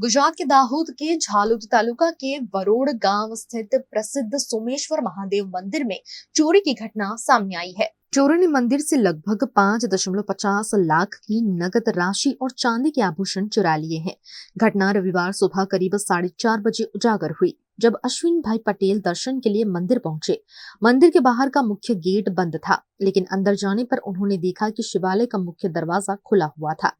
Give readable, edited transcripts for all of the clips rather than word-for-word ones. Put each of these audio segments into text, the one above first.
गुजरात के दाहोद के झालोद तालुका के वरोड गांव स्थित प्रसिद्ध सोमेश्वर महादेव मंदिर में चोरी की घटना सामने आई है। चोरों ने मंदिर से लगभग 5.50 लाख की नगद राशि और चांदी के आभूषण चुरा लिए हैं। घटना रविवार सुबह करीब 4:30 बजे उजागर हुई, जब अश्विन भाई पटेल दर्शन के लिए मंदिर पहुंचे। मंदिर के बाहर का मुख्य गेट बंद था, लेकिन अंदर जाने पर उन्होंने देखा कि शिवालय का मुख्य दरवाजा खुला हुआ था।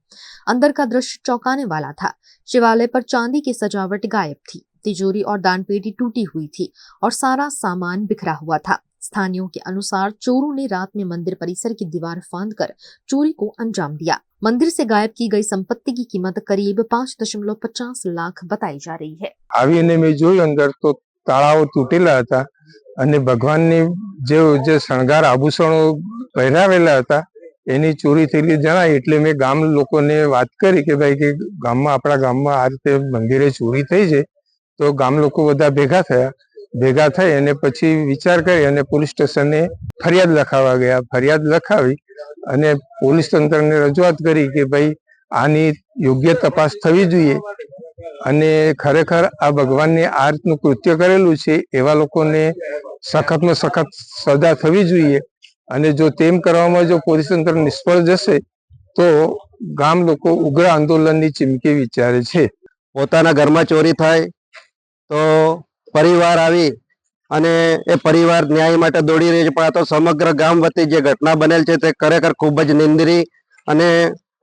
अंदर का दृश्य चौंकाने वाला था। शिवालय पर चांदी की सजावट गायब थी, तिजोरी और दानपेटी टूटी हुई थी और सारा सामान बिखरा हुआ था। स्थानियों के अनुसार चोरों ने रात में मंदिर परिसर की दीवार फांदकर चोरी को अंजाम दिया। मंदिर से गायब की गई संपत्ति की कीमत करीब 5.50 लाख बताई जा रही है। આવીને મેં જોયું અંદર તો તાળાઓ તૂટેલા હતા અને ભગવાનની જે શણગાર આભૂષણો પહેરાવેલા હતા એની ચોરી થયેલી જણાય એટલે મેં ગામ લોકોને વાત કરી કે ભાઈ કે ગામમાં આપણા ગામમાં આ રીતે મંદિરે ચોરી થઈ છે। તો ગામ લોકો બધા ભેગા થઈ અને પછી વિચાર કરી અને પોલીસ સ્ટેશને ફરિયાદ લખાવવા ગયા। ફરિયાદ લખાવી અને પોલીસ તંત્રને રજૂઆત કરી કે ભાઈ આની યોગ્ય તપાસ થવી જોઈએ અને ખરેખર આ ભગવાનને આ રીતનું કૃત્ય કરેલું છે એવા લોકોને સખતમાં સખત સજા થવી જોઈએ અને જો તેમ કરવામાં જો પોલીસ તંત્ર નિષ્ફળ જશે તો ગામ લોકો ઉગ્ર આંદોલનની ચીમકી વિચારે છે। પોતાના ઘરમાં ચોરી થાય તો પરિવાર આવી અને એ પરિવાર ન્યાય માટે દોડી રહી છે, પણ આ તો સમગ્ર ગામ વતી જે ઘટના બનેલ છે તે ખરેખર ખૂબ જ નિંદનીય અને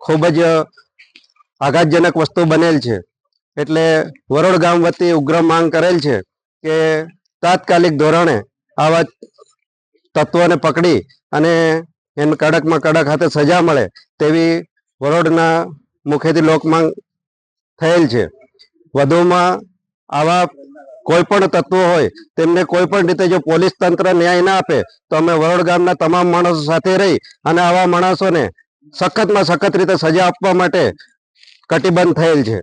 ખૂબ જ આઘાતજનક વસ્તુ બનેલ છે। એટલે વરોડ ગામ વતી ઉગ્ર માંગ કરેલ છે કે તાત્કાલિક ધોરણે આવા તત્વોને પકડી અને એને કડકમાં કડક હાથે સજા મળે તેવી વરોડના મુખેથી લોક માંગ થયેલ છે। વધુમાં આવા કોઈ પણ તત્વો હોય તેમને કોઈ પણ રીતે જો પોલીસ તંત્ર ન્યાય ના આપે તો અમે વરોડ ગામના તમામ માણસો સાથે રહી અને આવા માણસોને સખતમાં સખત રીતે સજા આપવા માટે કટિબદ્ધ થયેલ છે।